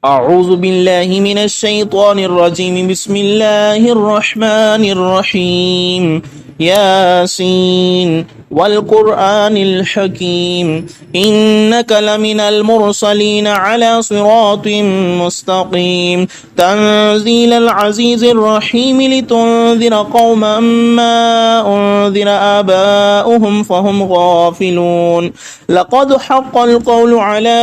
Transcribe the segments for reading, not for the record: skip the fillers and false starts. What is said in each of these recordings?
أعوذ بالله من الشيطان الرجيم. بسم الله الرحمن الرحيم. ياسين والقرآن الحكيم إنك لمن المرسلين على صراط مستقيم تنزيل العزيز الرحيم لتنذر قوما ما أنذر آباؤهم فهم غافلون لقد حق القول على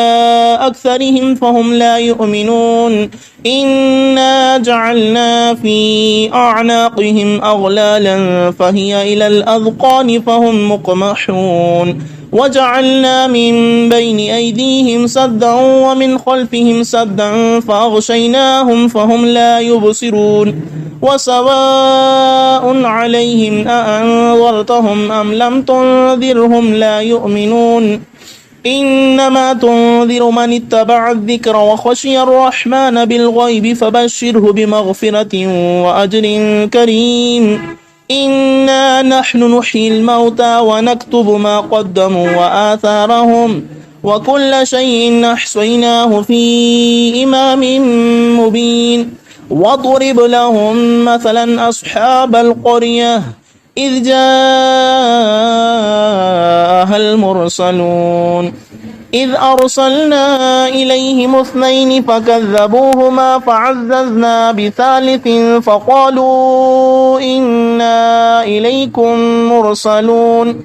أكثرهم فهم لا يؤمنون إنا جعلنا في أعناقهم أغلالا فهي إلى الأذقان فهم مقمحون وجعلنا من بين أيديهم سدا ومن خلفهم سدا فأغشيناهم فهم لا يبصرون وسواء عليهم أأنذرتهم أم لم تنذرهم لا يؤمنون إنما تنذر من اتبع الذكر وخشي الرحمن بالغيب فبشره بمغفرة وأجر كريم إنا نحن نحيي الموتى ونكتب ما قدموا وآثارهم وكل شيء أحصيناه في إمام مبين واضرب لهم مثلا أصحاب القرية إذ جاءها المرسلون إذ أرسلنا إليهم اثنين فكذبوهما فعززنا بثالث فقالوا إنا إليكم مرسلون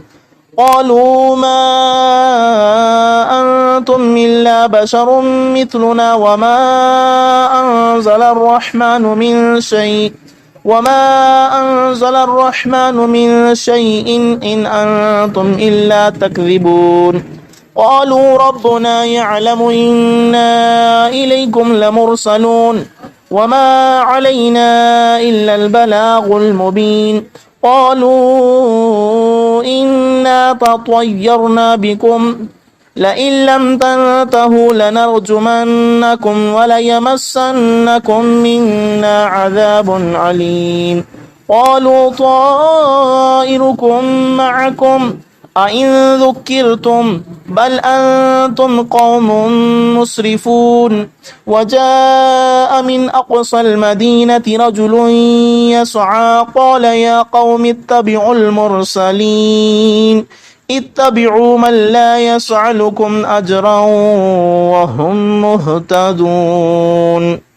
قالوا ما أنتم إلا بشر مثلنا وما أنزل الرحمن من شيء إن أنتم إلا تكذبون قالوا ربنا يعلم إنا إليكم لمرسلون وما علينا إلا البلاغ المبين قالوا إنا تطيرنا بكم لئن لم تنتهوا لنرجمنكم وليمسنكم منا عذاب عليم قالوا طائركم معكم أئن ذكرتم بل أنتم قوم مسرفون وجاء من أقصى المدينة رجل يسعى قال يا قوم اتبعوا المرسلين اتبعوا من لا يسألكم أجرا وهم مهتدون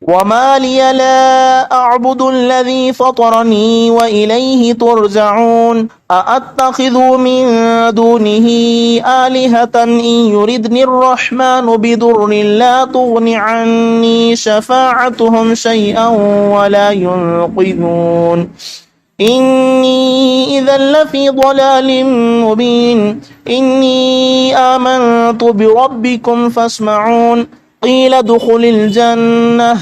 وما لي لا أعبد الذي فطرني وإليه ترجعون أأتخذ من دونه آلهة إن يردني الرحمن بضر لا تغن عني شفاعتهم شيئا ولا ينقذون إني إذا لفي ضلال مبين إني آمنت بربكم فاسمعون قيل ادخل الجنة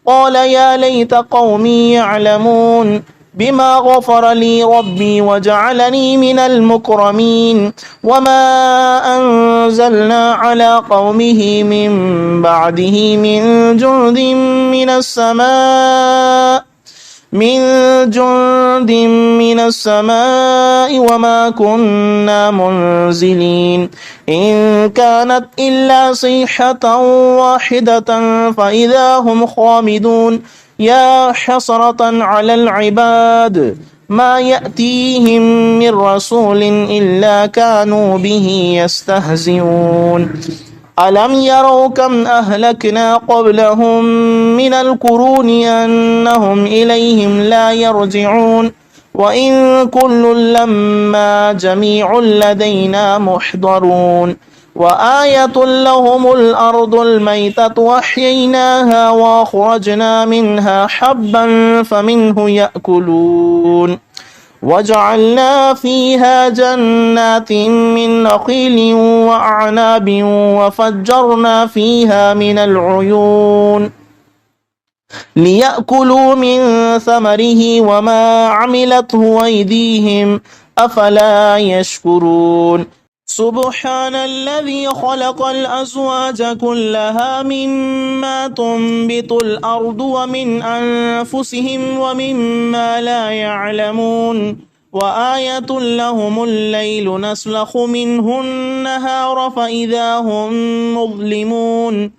قال يا ليت قومي يعلمون بما غفر لي ربي وجعلني من المكرمين وما أنزلنا على قومه من بعده من جند من السماء وما كنا منزلين إن كانت إلا صيحة واحدة فإذا هم خامدون يا حسرة على العباد ما يأتيهم من رسول إلا كانوا به يستهزئون ألم يروا كم أهلكنا قبلهم من القرون أنهم إليهم لا يرجعون وإن كل لما جميع لدينا محضرون وآية لهم الأرض الميتة وأحييناها وأخرجنا منها حبا فمنه يأكلون وجعلنا فيها جنات من نخيل وأعناب وفجرنا فيها من العيون ليأكلوا من ثمره وما عملته أيديهم أفلا يشكرون سبحان الذي خلق الأزواج كلها مما تنبت الأرض ومن أنفسهم ومما لا يعلمون وآية لهم الليل نسلخ منه النهار فإذا هم مظلمون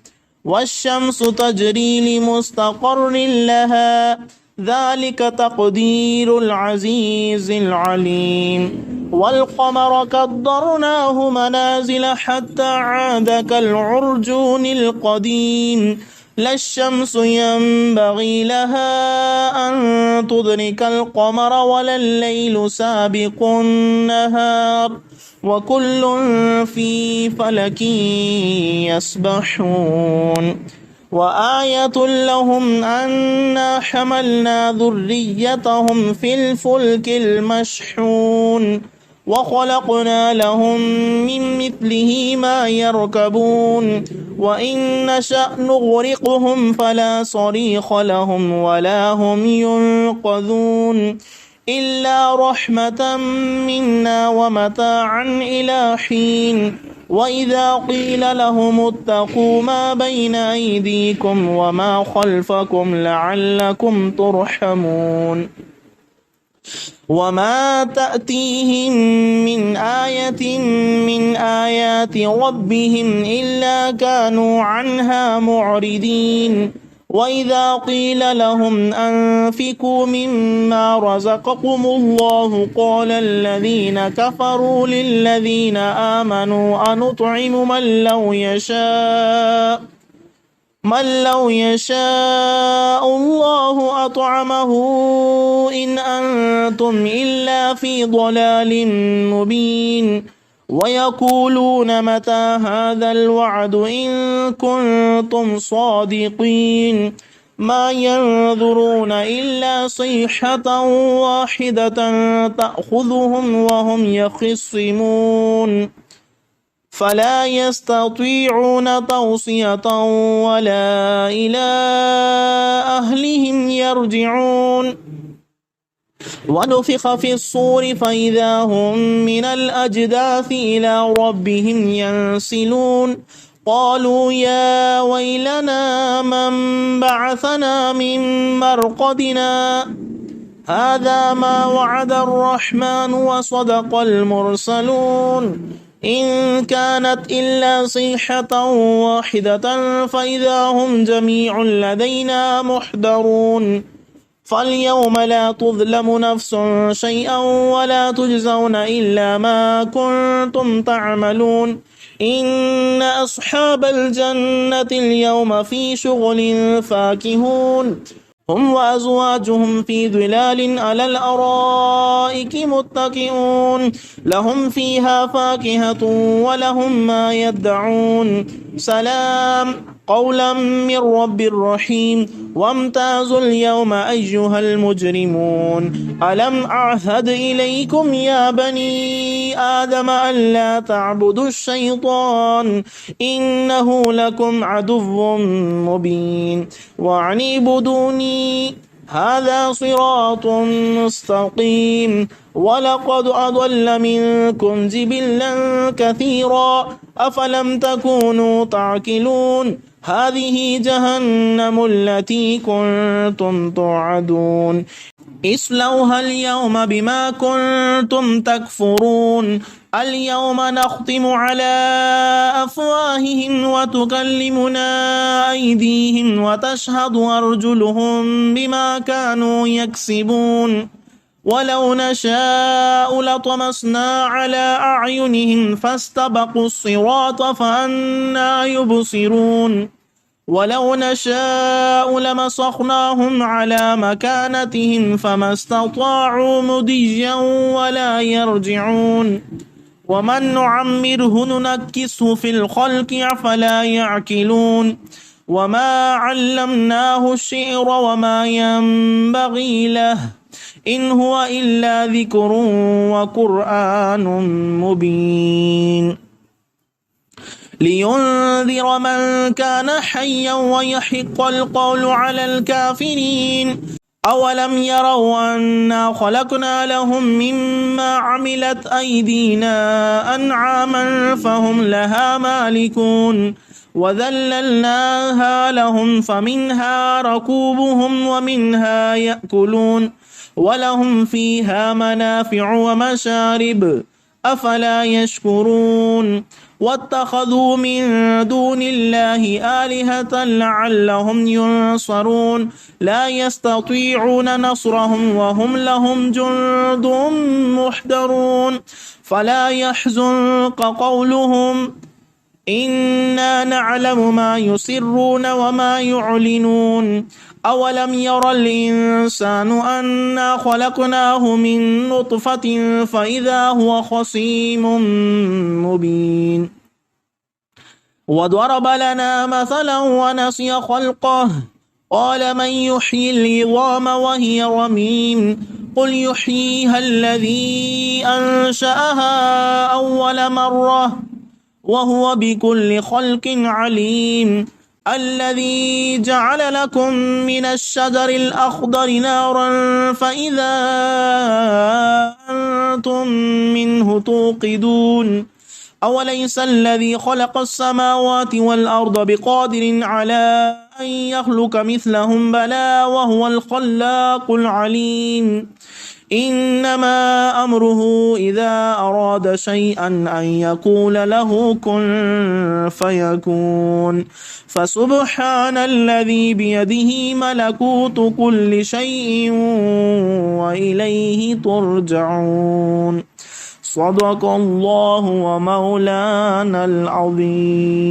والشمس تجري لمستقر لها ذلك تقدير العزيز العليم والقمر قدرناه منازل حتى عاد كالعرجون القديم لا الشمس ينبغي لها أن تدرك القمر ولا الليل سابق النهار وكل في فلك يسبحون وآية لهم أنا حملنا ذريتهم في الفلك المشحون وخلقنا لهم من مثله ما يركبون وإن نشأ نغرقهم فلا صريخ لهم ولا هم ينقذون إلا رحمة منا ومتاعا إلى حين وإذا قيل لهم اتقوا ما بين أيديكم وما خلفكم لعلكم ترحمون وما تأتيهم من آية من آيات ربهم إلا كانوا عنها معرضين وإذا قيل لهم أنفقوا مما رزقكم الله قال الذين كفروا للذين آمنوا أنطعم من لو يشاء الله أطعمه إن أنتم إلا في ضلال مبين ويقولون متى هذا الوعد إن كنتم صادقين ما ينظرون إلا صيحة واحدة تأخذهم وهم يخصمون فلا يستطيعون توصية ولا إلى أهلهم يرجعون ونفخ في الصور فإذا هم من الأجداث إلى ربهم ينسلون قالوا يا ويلنا من بعثنا من مرقدنا هذا ما وعد الرحمن وصدق المرسلون إن كانت إلا صيحة واحدة فإذا هم جميع لدينا محضرون فاليوم لا تظلم نفس شيئا ولا تجزون إلا ما كنتم تعملون إن أصحاب الجنة اليوم في شغل فاكهون هم وأزواجهم في ظلال على الأرائك متكئون لهم فيها فاكهة ولهم ما يدعون سلام قولا من رب رحيم وامتازوا اليوم أيها المجرمون ألم أعهد إليكم يا بني آدم ألا تعبدوا الشيطان إنه لكم عدو مبين وأن اعبدوني هذا صراط مستقيم ولقد أضل منكم جبلا كثيرا أفلم تكونوا تعقلون هذه جهنم التي كنتم توعدون اصلوها اليوم بما كنتم تكفرون اليوم نختم على أفواههم وتكلمنا أيديهم وتشهد أرجلهم بما كانوا يكسبون ولو نشاء لطمسنا على أعينهم فاستبقوا الصراط فأنى يبصرون ولو نشاء لمسخناهم على مكانتهم فما استطاعوا مضيا ولا يرجعون ومن نعمره ننكسه في الخلق أفلا يعقلون وما علمناه الشعر وما ينبغي له إن هو إلا ذكر وقرآن مبين لينذر من كان حيا ويحق القول على الكافرين أولم يروا أنا خلقنا لهم مما عملت أيدينا أنعاما فهم لها مالكون وذللناها لهم فمنها ركوبهم ومنها يأكلون ولهم فيها منافع ومشارب أفلا يشكرون واتخذوا من دون الله آلهة لعلهم ينصرون لا يستطيعون نصرهم وهم لهم جند محضرون فلا يحزنك قولهم إنا نعلم ما يسرون وما يعلنون أولم ير الإنسان أنا خلقناه من نطفة فإذا هو خصيم مبين وضرب لنا مثلا ونسي خلقه قال من يحيي العظام وهي رميم قل يحييها الذي أنشأها أول مرة وهو بكل خلق عليم الذي جعل لكم من الشجر الأخضر نارا فإذا أنتم منه توقدون أوليس الذي خلق السماوات والأرض بقادر على أن يخلق مثلهم بلى وهو الخلاق العليم إنما أمره إذا أراد شيئا أن يقول له كن فيكون فسبحان الذي بيده ملكوت كل شيء وإليه ترجعون صدق الله ومولانا العظيم.